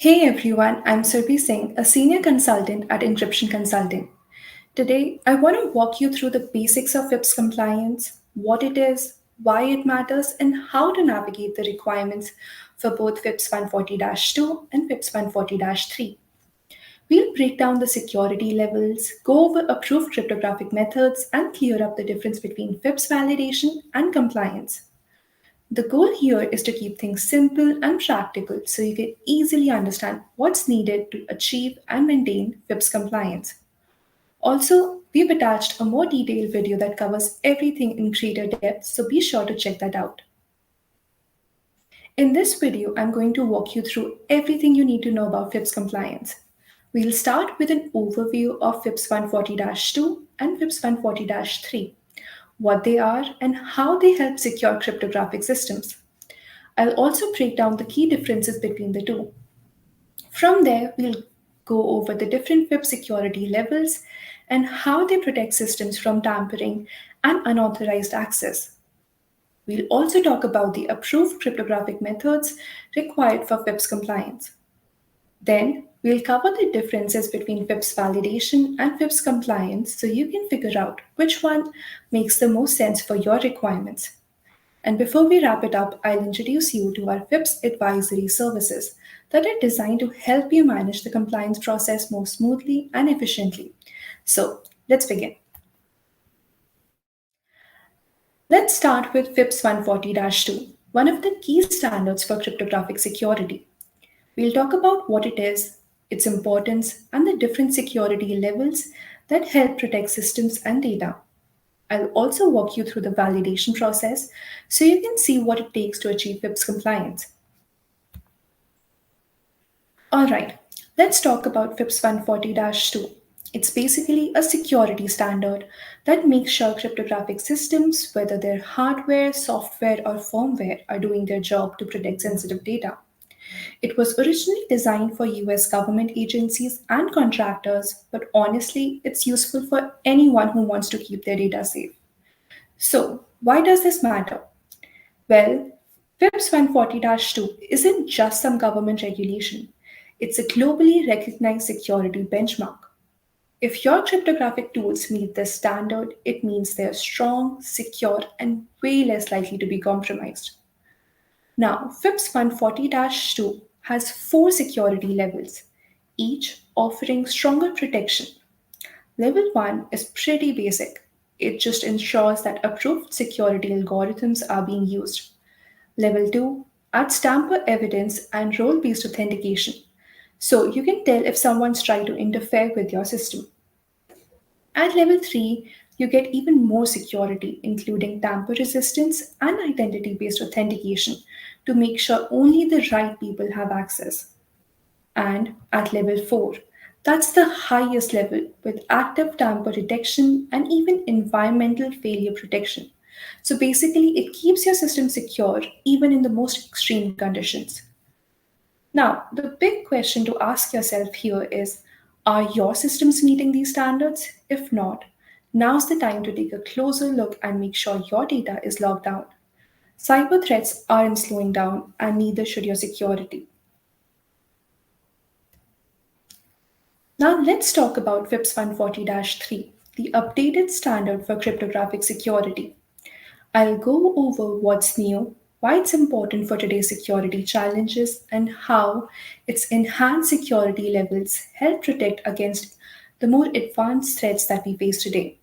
Hey everyone, I'm Surbhi Singh, a senior consultant at Encryption Consulting. Today, I want to walk you through the basics of FIPS compliance, what it is, why it matters, and how to navigate the requirements for both FIPS 140-2 and FIPS 140-3. We'll break down the security levels, go over approved cryptographic methods, and clear up the difference between FIPS validation and compliance. The goal here is to keep things simple and practical so you can easily understand what's needed to achieve and maintain FIPS compliance. Also, we've attached a more detailed video that covers everything in greater depth, so be sure to check that out. In this video, I'm going to walk you through everything you need to know about FIPS compliance. We'll start with an overview of FIPS 140-2 and FIPS 140-3, what they are and how they help secure cryptographic systems. I'll also break down the key differences between the two. From there, we'll go over the different FIPS security levels and how they protect systems from tampering and unauthorized access. We'll also talk about the approved cryptographic methods required for FIPS compliance. Then, we'll cover the differences between FIPS validation and FIPS compliance so you can figure out which one makes the most sense for your requirements. And before we wrap it up, I'll introduce you to our FIPS advisory services that are designed to help you manage the compliance process more smoothly and efficiently. So, let's begin. Let's start with FIPS 140-2, one of the key standards for cryptographic security. We'll talk about what it is, its importance, and the different security levels that help protect systems and data. I'll also walk you through the validation process so you can see what it takes to achieve FIPS compliance. Alright, let's talk about FIPS 140-2. It's basically a security standard that makes sure cryptographic systems, whether they're hardware, software, or firmware, are doing their job to protect sensitive data. It was originally designed for US government agencies and contractors, but honestly, it's useful for anyone who wants to keep their data safe. So, why does this matter? Well, FIPS 140-2 isn't just some government regulation, it's a globally recognized security benchmark. If your cryptographic tools meet this standard, it means they're strong, secure, and way less likely to be compromised. Now, FIPS 140-2 has four security levels, each offering stronger protection. Level 1 is pretty basic. It just ensures that approved security algorithms are being used. Level 2 adds tamper evidence and role based authentication, so you can tell if someone's trying to interfere with your system. At level 3, you get even more security, including tamper resistance and identity based authentication to make sure only the right people have access. And at level 4, that's the highest level with active tamper detection and even environmental failure protection. So basically, it keeps your system secure even in the most extreme conditions. Now, the big question to ask yourself here is, are your systems meeting these standards? If not, now's the time to take a closer look and make sure your data is locked down. Cyber threats aren't slowing down, and neither should your security. Now, let's talk about FIPS 140-3, the updated standard for cryptographic security. I'll go over what's new, why it's important for today's security challenges, and how its enhanced security levels help protect against the more advanced threats that we face today.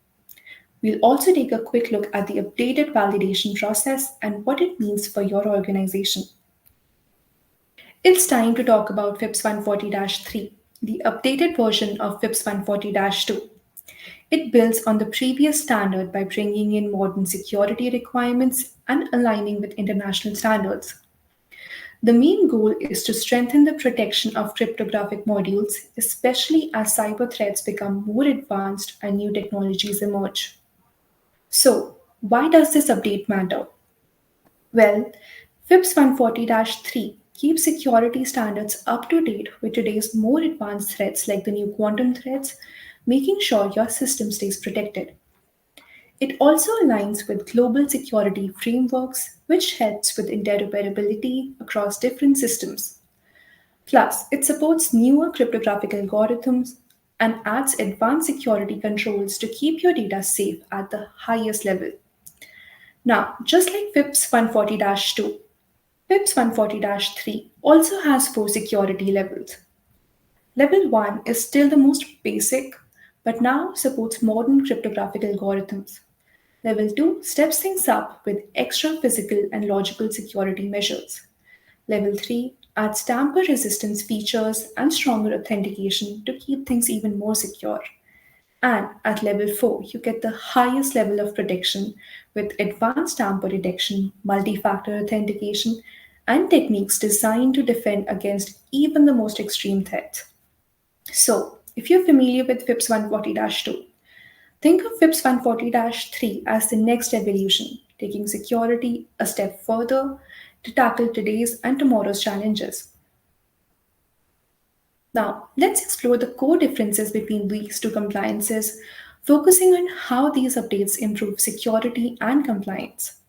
We'll also take a quick look at the updated validation process and what it means for your organization. It's time to talk about FIPS 140-3, the updated version of FIPS 140-2. It builds on the previous standard by bringing in modern security requirements and aligning with international standards. The main goal is to strengthen the protection of cryptographic modules, especially as cyber threats become more advanced and new technologies emerge. So, why does this update matter? Well, FIPS 140-3 keeps security standards up to date with today's more advanced threats like the new quantum threats, making sure your system stays protected. It also aligns with global security frameworks, which helps with interoperability across different systems. Plus, it supports newer cryptographic algorithms and adds advanced security controls to keep your data safe at the highest level. Now, just like FIPS 140 2, FIPS 140 3 also has four security levels. Level 1 is still the most basic, but now supports modern cryptographic algorithms. Level 2 steps things up with extra physical and logical security measures. Level 3 adds tamper resistance features and stronger authentication to keep things even more secure. And at level 4, you get the highest level of protection with advanced tamper detection, multi factor authentication, and techniques designed to defend against even the most extreme threats. So, if you're familiar with FIPS 140 2, think of FIPS 140 3 as the next evolution, taking security a step further to tackle today's and tomorrow's challenges. Now, let's explore the core differences between these two compliances, focusing on how these updates improve security and compliance.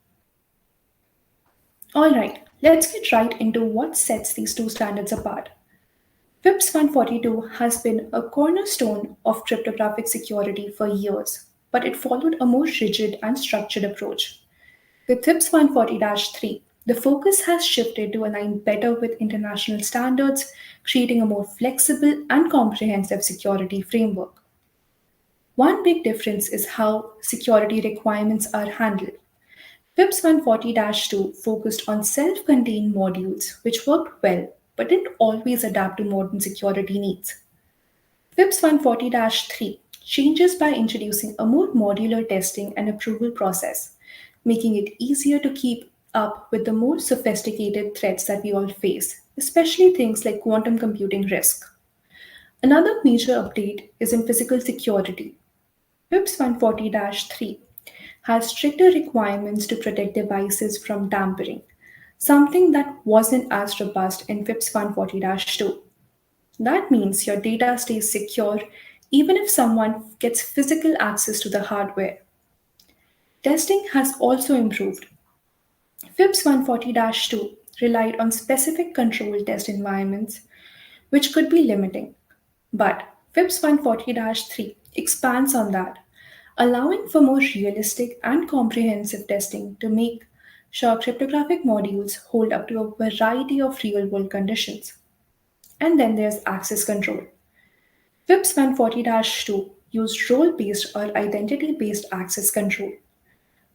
Alright, let's get right into what sets these two standards apart. FIPS 142 has been a cornerstone of cryptographic security for years, but it followed a more rigid and structured approach. With FIPS 140 3, the focus has shifted to align better with international standards, creating a more flexible and comprehensive security framework. One big difference is how security requirements are handled. FIPS 140 2 focused on self contained modules, which worked well but didn't always adapt to modern security needs. FIPS 140 3 changes by introducing a more modular testing and approval process, making it easier to keep up with the more sophisticated threats that we all face, especially things like quantum computing risk. Another major update is in physical security. FIPS 140 3 has stricter requirements to protect devices from tampering, something that wasn't as robust in FIPS 140 2. That means your data stays secure even if someone gets physical access to the hardware. Testing has also improved. FIPS 140 2 relied on specific control test environments, which could be limiting. But FIPS 140 3 expands on that, allowing for more realistic and comprehensive testing to make sure cryptographic modules hold up to a variety of real world conditions. And then there's access control. FIPS 140 2 used role based or identity based access control,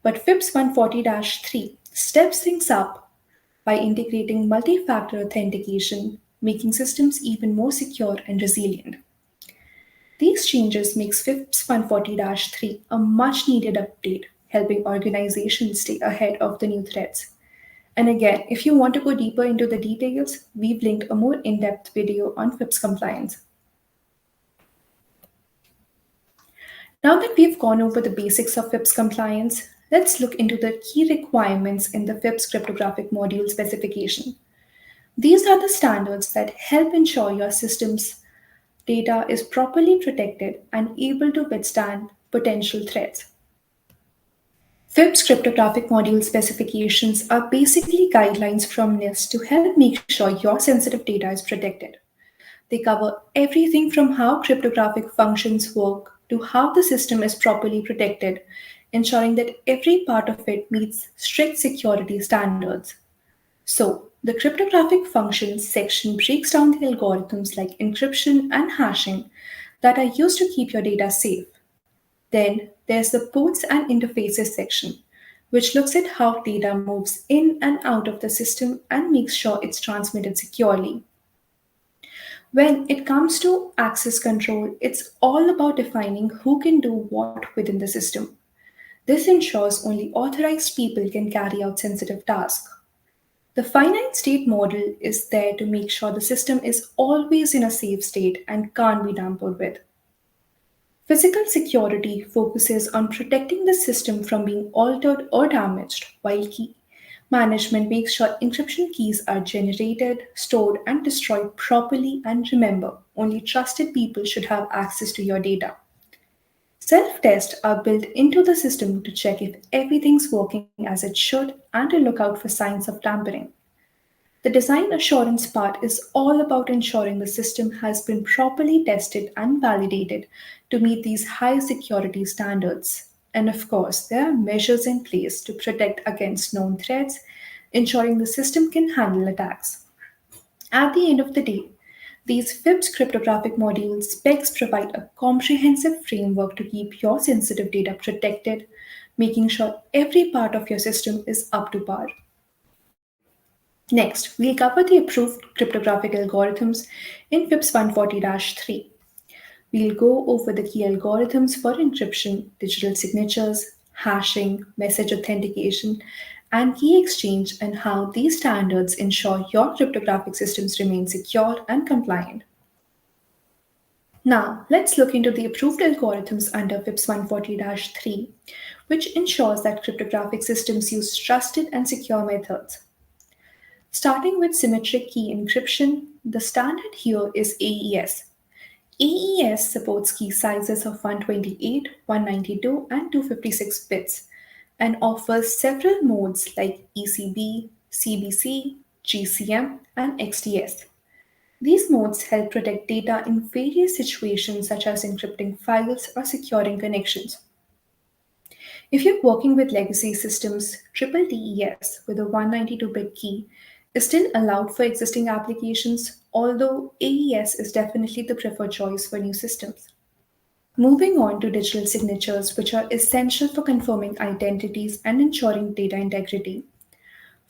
but FIPS 140 3 steps things up by integrating multi factor authentication, making systems even more secure and resilient. These changes makes FIPS 140 3 a much needed update, helping organizations stay ahead of the new threats. And again, if you want to go deeper into the details, we've linked a more in depth video on FIPS compliance. Now that we've gone over the basics of FIPS compliance, let's look into the key requirements in the FIPS cryptographic module specification. These are the standards that help ensure your system's data is properly protected and able to withstand potential threats. FIPS cryptographic module specifications are basically guidelines from NIST to help make sure your sensitive data is protected. They cover everything from how cryptographic functions work to how the system is properly protected, ensuring that every part of it meets strict security standards. So, the cryptographic functions section breaks down the algorithms like encryption and hashing that are used to keep your data safe. Then there's the ports and interfaces section, which looks at how data moves in and out of the system and makes sure it's transmitted securely. When it comes to access control, it's all about defining who can do what within the system. This ensures only authorized people can carry out sensitive tasks. The finite state model is there to make sure the system is always in a safe state and can't be tampered with. Physical security focuses on protecting the system from being altered or damaged, while key management makes sure encryption keys are generated, stored, and destroyed properly. And remember, only trusted people should have access to your data. Self tests are built into the system to check if everything's working as it should and to look out for signs of tampering. The design assurance part is all about ensuring the system has been properly tested and validated to meet these high security standards. And of course, there are measures in place to protect against known threats, ensuring the system can handle attacks. At the end of the day, these FIPS cryptographic module specs provide a comprehensive framework to keep your sensitive data protected, making sure every part of your system is up to par. Next, we'll cover the approved cryptographic algorithms in FIPS 140-3. We'll go over the key algorithms for encryption, digital signatures, hashing, message authentication, and key exchange, and how these standards ensure your cryptographic systems remain secure and compliant. Now, let's look into the approved algorithms under FIPS 140-3, which ensures that cryptographic systems use trusted and secure methods. Starting with symmetric key encryption, the standard here is AES. AES supports key sizes of 128, 192, and 256 bits and offers several modes like ECB, CBC, GCM, and XDS. These modes help protect data in various situations such as encrypting files or securing connections. If you're working with legacy systems, triple DES with a 192-bit key is still allowed for existing applications, although AES is definitely the preferred choice for new systems. Moving on to digital signatures, which are essential for confirming identities and ensuring data integrity.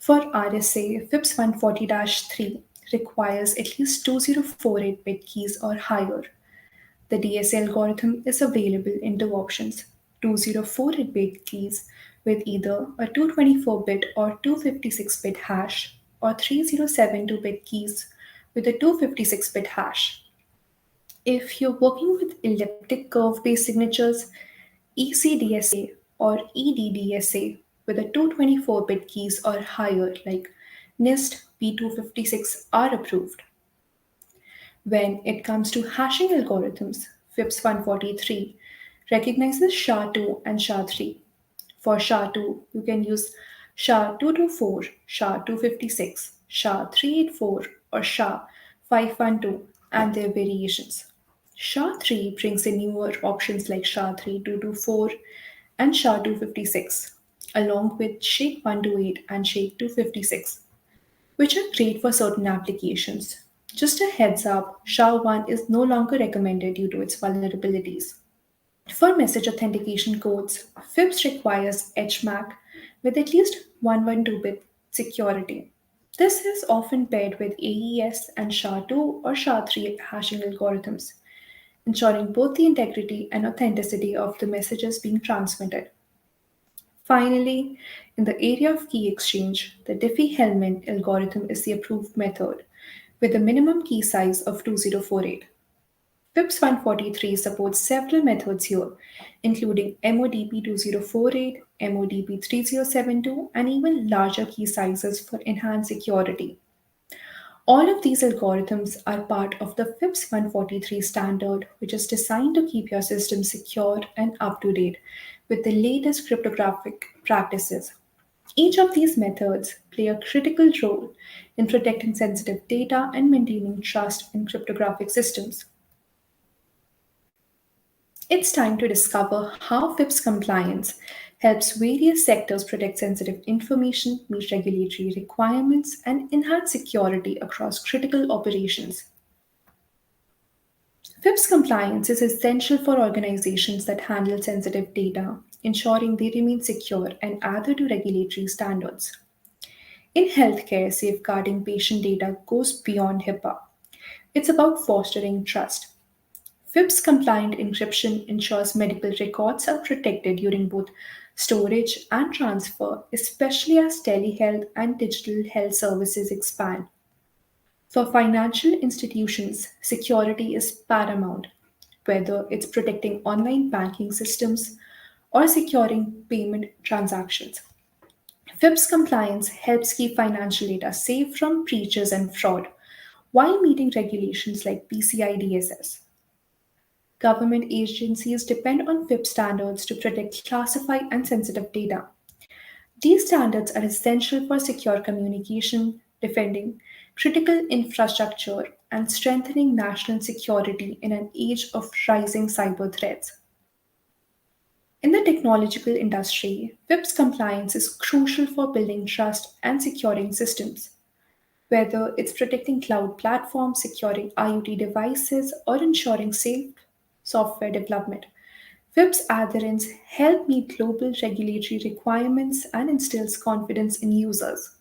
For RSA, FIPS 140-3 requires at least 2048-bit keys or higher. The DSA algorithm is available in two options: 2048-bit keys with either a 224-bit or 256-bit hash, or 3072-bit keys with a 256-bit hash. If you're working with elliptic curve based signatures, ECDSA or EDDSA with a 224-bit keys or higher like NIST P256 are approved. When it comes to hashing algorithms, FIPS 143 recognizes SHA-2 and SHA-3. For SHA-2, you can use SHA-224, SHA-256, SHA-384, or SHA-512 and their variations. SHA-3 brings in newer options like SHA-3224 and SHA-256, along with SHAKE-128 and SHAKE-256, which are great for certain applications. Just a heads up, SHA-1 is no longer recommended due to its vulnerabilities. For message authentication codes, FIPS requires HMAC with at least 112-bit security. This is often paired with AES and SHA-2 or SHA-3 hashing algorithms, ensuring both the integrity and authenticity of the messages being transmitted. Finally, in the area of key exchange, the Diffie-Hellman algorithm is the approved method with a minimum key size of 2048. FIPS 143 supports several methods here, including MODP 2048, MODP 3072, and even larger key sizes for enhanced security. All of these algorithms are part of the FIPS 143 standard, which is designed to keep your system secure and up to date with the latest cryptographic practices. Each of these methods play a critical role in protecting sensitive data and maintaining trust in cryptographic systems. It's time to discover how FIPS compliance helps various sectors protect sensitive information, meet regulatory requirements, and enhance security across critical operations. FIPS compliance is essential for organizations that handle sensitive data, ensuring they remain secure and adhere to regulatory standards. In healthcare, safeguarding patient data goes beyond HIPAA. It's about fostering trust. FIPS compliant encryption ensures medical records are protected during both storage and transfer, especially as telehealth and digital health services expand. For financial institutions, security is paramount, whether it's protecting online banking systems or securing payment transactions. FIPS compliance helps keep financial data safe from breaches and fraud while meeting regulations like PCI DSS. Government agencies depend on FIPS standards to protect classified and sensitive data. These standards are essential for secure communication, defending critical infrastructure, and strengthening national security in an age of rising cyber threats. In the technological industry, FIPS compliance is crucial for building trust and securing systems. Whether it's protecting cloud platforms, securing IoT devices, or ensuring safe software development, FIPS adherence help meet global regulatory requirements and instills confidence in users.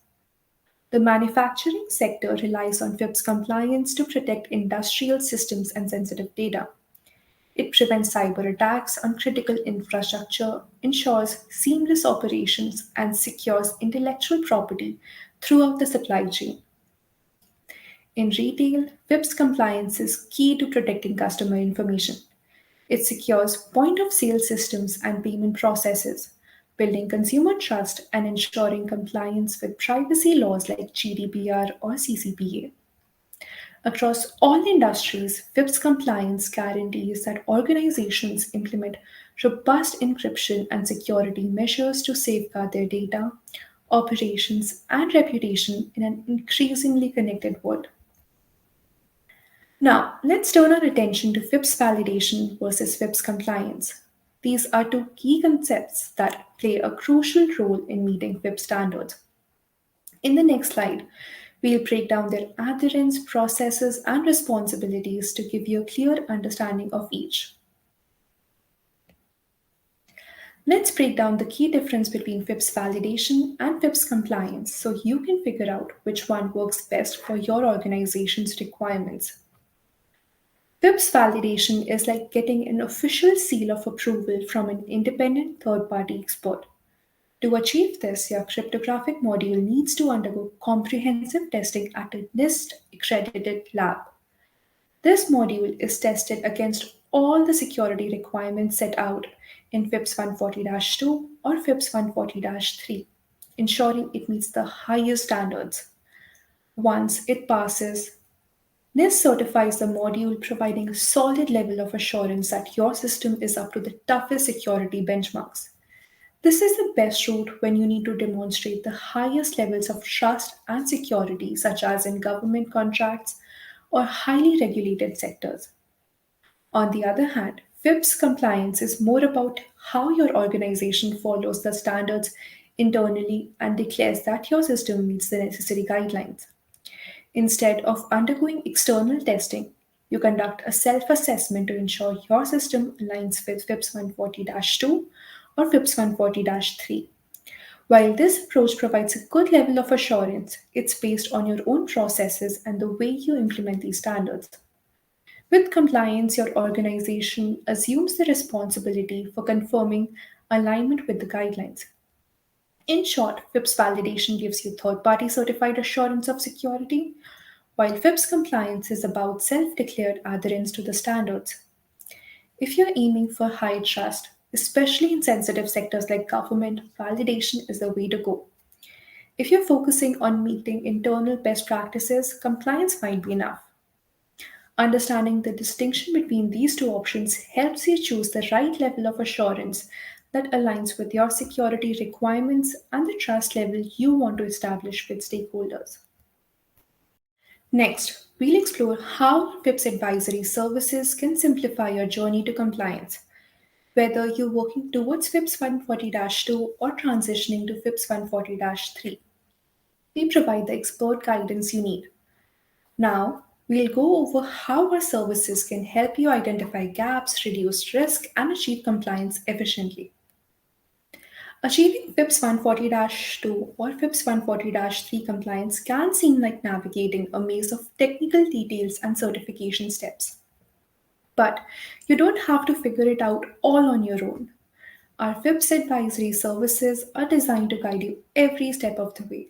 The manufacturing sector relies on FIPS compliance to protect industrial systems and sensitive data. It prevents cyber attacks on critical infrastructure, ensures seamless operations, and secures intellectual property throughout the supply chain. In retail, FIPS compliance is key to protecting customer information. It secures point of sale systems and payment processes, building consumer trust and ensuring compliance with privacy laws like GDPR or CCPA. Across all industries, FIPS compliance guarantees that organizations implement robust encryption and security measures to safeguard their data, operations, and reputation in an increasingly connected world. Now, let's turn our attention to FIPS validation versus FIPS compliance. These are two key concepts that play a crucial role in meeting FIPS standards. In the next slide, we'll break down their adherence, processes, and responsibilities to give you a clear understanding of each. Let's break down the key difference between FIPS validation and FIPS compliance so you can figure out which one works best for your organization's requirements. FIPS validation is like getting an official seal of approval from an independent third party expert. To achieve this, your cryptographic module needs to undergo comprehensive testing at a NIST accredited lab. This module is tested against all the security requirements set out in FIPS 140-2 or FIPS 140-3, ensuring it meets the highest standards. Once it passes, NIST certifies the module, providing a solid level of assurance that your system is up to the toughest security benchmarks. This is the best route when you need to demonstrate the highest levels of trust and security, such as in government contracts or highly regulated sectors. On the other hand, FIPS compliance is more about how your organization follows the standards internally and declares that your system meets the necessary guidelines. Instead of undergoing external testing, you conduct a self assessment to ensure your system aligns with FIPS 140-2 or FIPS 140-3. While this approach provides a good level of assurance, it's based on your own processes and the way you implement these standards. With compliance, your organization assumes the responsibility for confirming alignment with the guidelines. In short, FIPS validation gives you third party certified assurance of security, while FIPS compliance is about self declared adherence to the standards. If you're aiming for high trust, especially in sensitive sectors like government, validation is the way to go. If you're focusing on meeting internal best practices, compliance might be enough. Understanding the distinction between these two options helps you choose the right level of assurance that aligns with your security requirements and the trust level you want to establish with stakeholders. Next, we'll explore how FIPS advisory services can simplify your journey to compliance. Whether you're working towards FIPS 140-2 or transitioning to FIPS 140-3, we provide the expert guidance you need. Now, we'll go over how our services can help you identify gaps, reduce risk, and achieve compliance efficiently. Achieving FIPS 140-2 or FIPS 140-3 compliance can seem like navigating a maze of technical details and certification steps. But you don't have to figure it out all on your own. Our FIPS advisory services are designed to guide you every step of the way.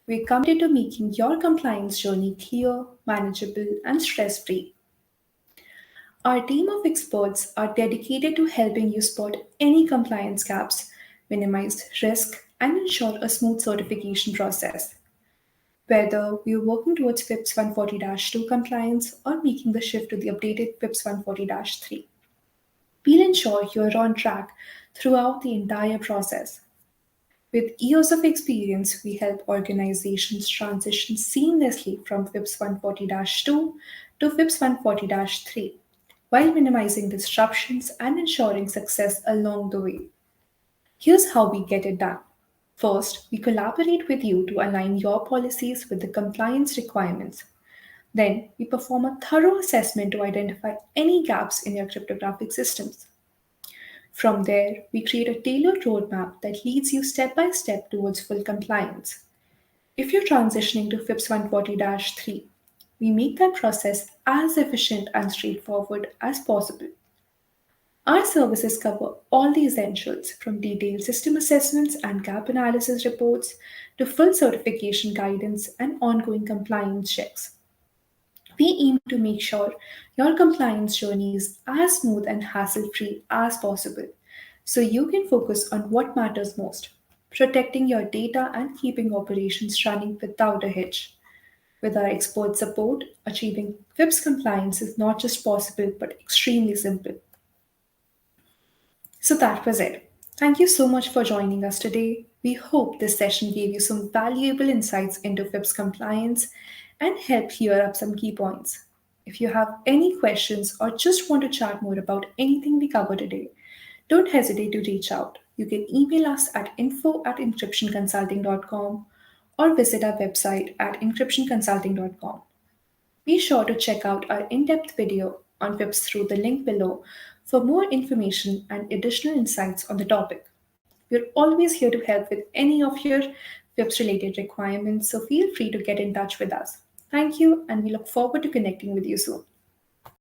We're committed to making your compliance journey clear, manageable, and stress free. Our team of experts are dedicated to helping you spot any compliance gaps, minimize risk, and ensure a smooth certification process. Whether we're working towards FIPS 140-2 compliance or making the shift to the updated FIPS 140-3, we'll ensure you're on track throughout the entire process. With years of experience, we help organizations transition seamlessly from FIPS 140 2 to FIPS 140 3 while minimizing disruptions and ensuring success along the way. Here's how we get it done. First, we collaborate with you to align your policies with the compliance requirements. Then, we perform a thorough assessment to identify any gaps in your cryptographic systems. From there, we create a tailored roadmap that leads you step by step towards full compliance. If you're transitioning to FIPS 140 3, we make that process as efficient and straightforward as possible. Our services cover all the essentials from detailed system assessments and gap analysis reports to full certification guidance and ongoing compliance checks. We aim to make sure your compliance journey is as smooth and hassle free as possible so you can focus on what matters most, protecting your data and keeping operations running without a hitch. With our expert support, achieving FIPS compliance is not just possible but extremely simple. So that was it. Thank you so much for joining us today. We hope this session gave you some valuable insights into FIPS compliance and helped clear up some key points. If you have any questions or just want to chat more about anything we covered today, don't hesitate to reach out. You can email us at info@encryptionconsulting.com or visit our website at encryptionconsulting.com. Be sure to check out our in depth video on FIPS through the link below for more information and additional insights on the topic. We're always here to help with any of your FIPS related requirements, so feel free to get in touch with us. Thank you, and we look forward to connecting with you soon.